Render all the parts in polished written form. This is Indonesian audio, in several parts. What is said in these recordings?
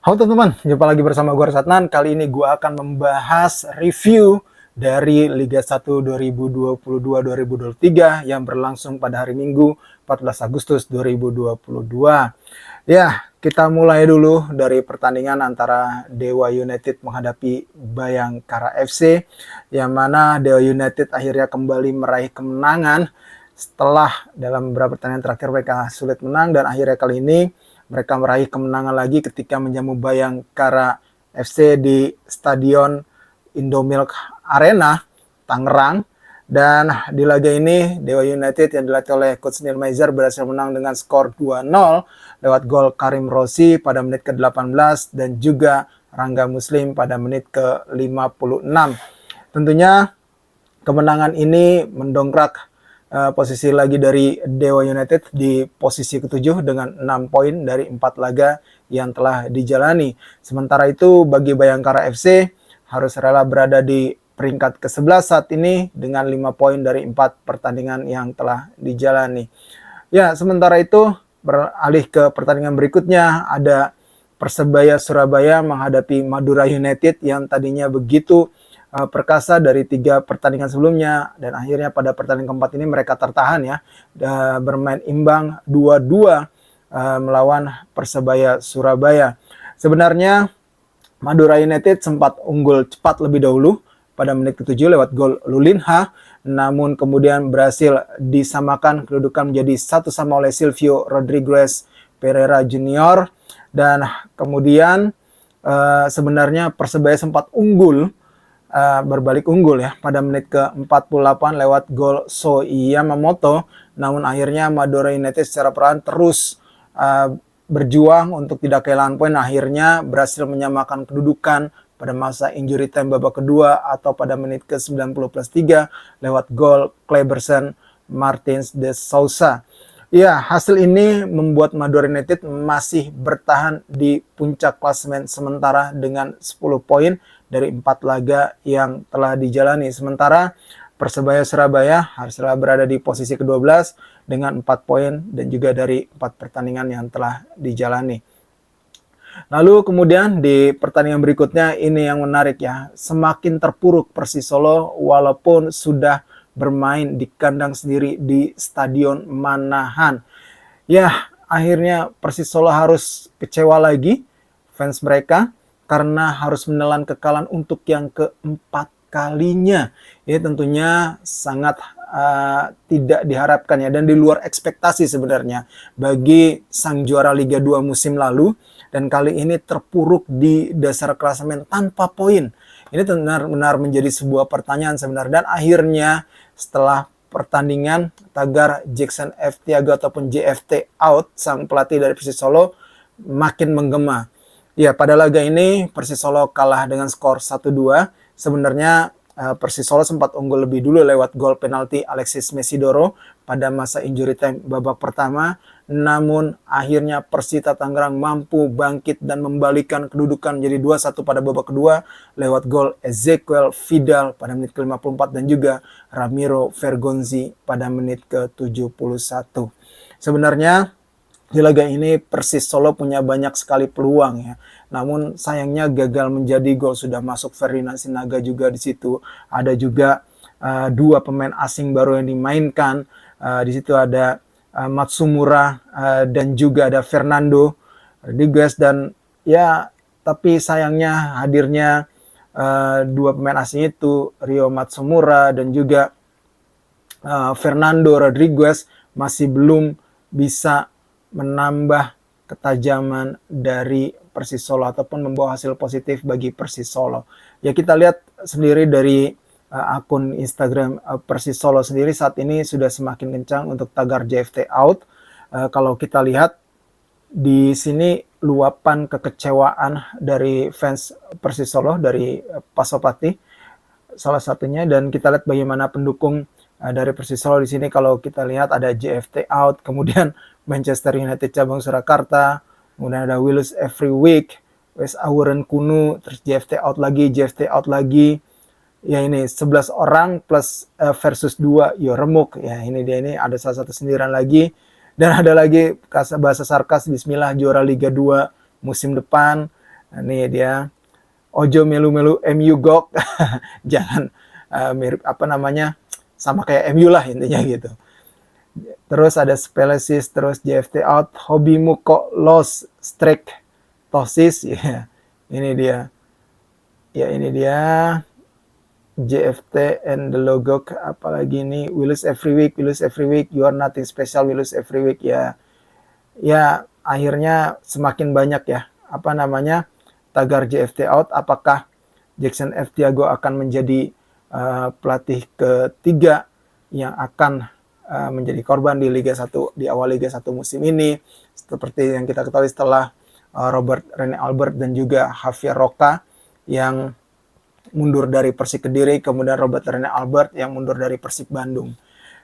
Halo teman-teman, jumpa lagi bersama gue Satnan. Kali ini gue akan membahas review dari Liga 1 2022-2023 yang berlangsung pada hari Minggu 14 Agustus 2022. Ya, kita mulai dulu dari pertandingan antara Dewa United menghadapi Bayangkara FC, yang mana Dewa United akhirnya kembali meraih kemenangan setelah dalam beberapa pertandingan terakhir mereka sulit menang, dan akhirnya kali ini mereka meraih kemenangan lagi ketika menjamu Bayangkara FC di Stadion Indomilk Arena, Tangerang. Dan di laga ini Dewa United yang dilatih oleh Coach Neil Maizer berhasil menang dengan skor 2-0 lewat gol Karim Rossi pada menit ke-18 dan juga Rangga Muslim pada menit ke-56. Tentunya kemenangan ini mendongkrak posisi lagi dari Dewa United di posisi ke-7 dengan 6 poin dari 4 laga yang telah dijalani. Sementara itu bagi Bayangkara FC harus rela berada di peringkat ke-11 saat ini dengan 5 poin dari 4 pertandingan yang telah dijalani. Ya, sementara itu beralih ke pertandingan berikutnya, ada Persebaya Surabaya menghadapi Madura United yang tadinya begitu perkasa dari 3 pertandingan sebelumnya, dan akhirnya pada pertandingan keempat ini mereka tertahan ya, bermain imbang 2-2 melawan Persebaya Surabaya. Sebenarnya Madura United sempat unggul cepat lebih dahulu pada menit ke-7 lewat gol Lulinha, namun kemudian berhasil disamakan kedudukan menjadi 1-1 oleh Silvio Rodriguez Pereira Junior. Dan kemudian sebenarnya Persebaya sempat unggul, berbalik unggul ya pada menit ke-48 lewat gol So Yamamoto, namun akhirnya Madura United secara perlahan terus berjuang untuk tidak kehilangan poin, akhirnya berhasil menyamakan kedudukan pada masa injury time babak kedua atau pada menit ke-90+3 lewat gol Kleberson Martins de Souza. Ya, hasil ini membuat Madura United masih bertahan di puncak klasemen sementara dengan 10 poin dari 4 laga yang telah dijalani. Sementara Persebaya Surabaya haruslah berada di posisi ke-12 dengan 4 poin dan juga dari 4 pertandingan yang telah dijalani. Lalu kemudian di pertandingan berikutnya ini yang menarik ya. Semakin terpuruk Persis Solo walaupun sudah bermain di kandang sendiri di Stadion Manahan. Ya, akhirnya Persis Solo harus kecewa lagi fans mereka karena harus menelan kekalahan untuk yang keempat kalinya. Ini tentunya sangat tidak diharapkan ya, dan di luar ekspektasi sebenarnya bagi sang juara Liga 2 musim lalu, dan kali ini terpuruk di dasar klasemen tanpa poin. Ini benar-benar menjadi sebuah pertanyaan sebenarnya, dan akhirnya setelah pertandingan tagar Jackson F. Tiago ataupun JFT out, sang pelatih dari Persis Solo, makin menggema. Ya, pada laga ini Persis Solo kalah dengan skor 1-2. Sebenarnya Persis Solo sempat unggul lebih dulu lewat gol penalti Alexis Mesidoro pada masa injury time babak pertama. Namun akhirnya Persita Tangerang mampu bangkit dan membalikan kedudukan menjadi 2-1 pada babak kedua lewat gol Ezequiel Vidal pada menit ke-54 dan juga Ramiro Vergonzi pada menit ke-71. Sebenarnya di laga ini Persis Solo punya banyak sekali peluang ya. Namun sayangnya gagal menjadi gol. Sudah masuk Ferdinand Sinaga juga di situ. Ada juga dua pemain asing baru yang dimainkan. Di situ ada Matsumura dan juga ada Fernando Rodriguez, dan ya tapi sayangnya hadirnya dua pemain asing itu, Rio Matsumura dan juga Fernando Rodriguez, masih belum bisa menambah ketajaman dari Persis Solo ataupun membawa hasil positif bagi Persis Solo. Ya, kita lihat sendiri dari akun Instagram Persis Solo sendiri saat ini sudah semakin kencang untuk tagar JFT out. Kalau kita lihat di sini luapan kekecewaan dari fans Persis Solo dari Pasopati salah satunya, dan kita lihat bagaimana pendukung dari Persis Solo di sini. Kalau kita lihat ada JFT out, kemudian Manchester United cabang Surakarta, kemudian ada Willis Every Week, West Awuren Kunu, terus JFT out lagi, JFT out lagi. Ya, ini 11 orang plus versus 2 Yo Remuk. Ya, ini dia, ini ada salah satu sindiran lagi. Dan ada lagi bahasa sarkas, bismillah juara Liga 2 musim depan. Nah, ini dia ojo melu-melu MU gok. Jangan mirip apa namanya, sama kayak MU lah intinya gitu. Terus ada Spelesis, terus JFT out, hobimu kok lost strike tosis ya. Ini dia. Ya ini dia JFT and the logo, apalagi ini we lose every week, you are nothing special, we lose every week ya. Ya akhirnya semakin banyak ya apa namanya tagar JFT out. Apakah Jackson F. Tiago akan menjadi pelatih ketiga yang akan menjadi korban di Liga 1 di awal Liga 1 musim ini, seperti yang kita ketahui setelah Robert Rene Albert dan juga Javier Roca yang mundur dari Persik Kediri, kemudian Robert Rene Albert yang mundur dari Persib Bandung.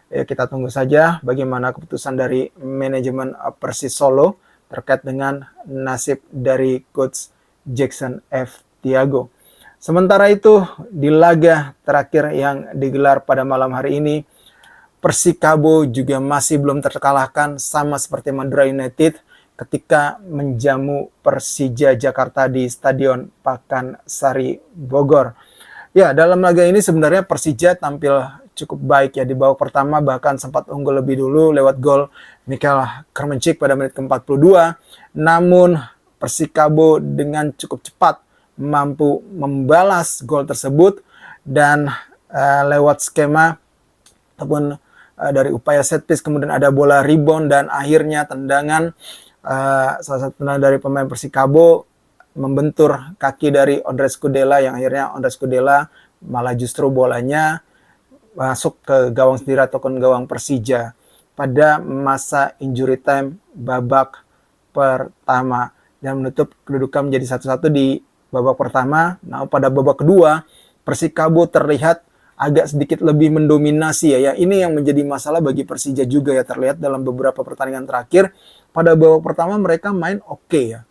Ya, kita tunggu saja bagaimana keputusan dari manajemen Persis Solo terkait dengan nasib dari coach Jackson F. Tiago. Sementara itu, di laga terakhir yang digelar pada malam hari ini, Persikabo juga masih belum terkalahkan, sama seperti Madura United ketika menjamu Persija Jakarta di Stadion Pakansari Bogor. Ya, dalam laga ini sebenarnya Persija tampil cukup baik ya, di babak pertama bahkan sempat unggul lebih dulu lewat gol Michael Krmenčík pada menit ke-42. Namun Persikabo dengan cukup cepat mampu membalas gol tersebut dan lewat skema ataupun dari upaya set piece, kemudian ada bola rebound dan akhirnya tendangan salah satu dari pemain Persikabo membentur kaki dari Ondrej Kudela, yang akhirnya Ondrej Kudela malah justru bolanya masuk ke gawang sendiri ataupun gawang Persija pada masa injury time babak pertama dan menutup kedudukan menjadi 1-1 di babak pertama. Nah, pada babak kedua Persikabo terlihat agak sedikit lebih mendominasi ya. Ini yang menjadi masalah bagi Persija juga ya, terlihat dalam beberapa pertandingan terakhir. Pada babak pertama mereka main oke ya,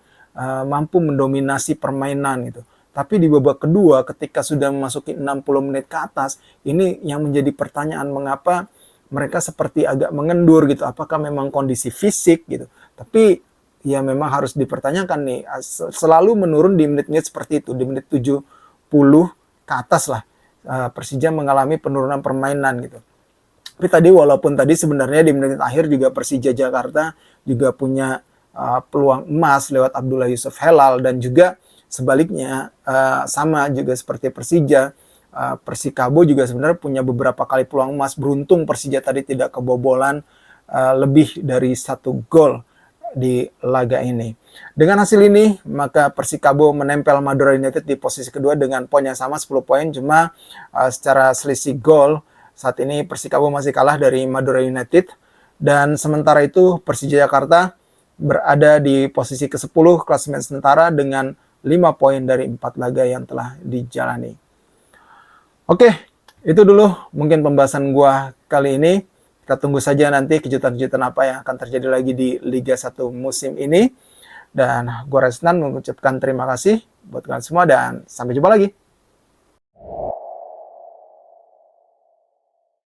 mampu mendominasi permainan gitu. Tapi di babak kedua ketika sudah memasuki 60 menit ke atas, ini yang menjadi pertanyaan mengapa mereka seperti agak mengendur gitu. Apakah memang kondisi fisik gitu. Tapi ya memang harus dipertanyakan nih, selalu menurun di menit-menit seperti itu, di menit 70 ke atas lah. Persija mengalami penurunan permainan gitu. Tapi tadi walaupun tadi sebenarnya di menit akhir juga Persija Jakarta juga punya peluang emas lewat Abdullah Yusuf Helal, dan juga sebaliknya sama juga seperti Persija, Persikabo juga sebenarnya punya beberapa kali peluang emas. Beruntung Persija tadi tidak kebobolan lebih dari 1 gol di laga ini. Dengan hasil ini, maka Persikabo menempel Madura United di posisi kedua dengan poin yang sama 10 poin. Cuma secara selisih gol saat ini Persikabo masih kalah dari Madura United. Dan sementara itu Persija Jakarta berada di posisi ke-10 klasemen sementara dengan 5 poin dari 4 laga yang telah dijalani. Oke, itu dulu mungkin pembahasan gua kali ini. Kita tunggu saja nanti kejutan-kejutan apa yang akan terjadi lagi di Liga 1 musim ini. Dan gue Resnan mengucapkan terima kasih buat kalian semua dan sampai jumpa lagi.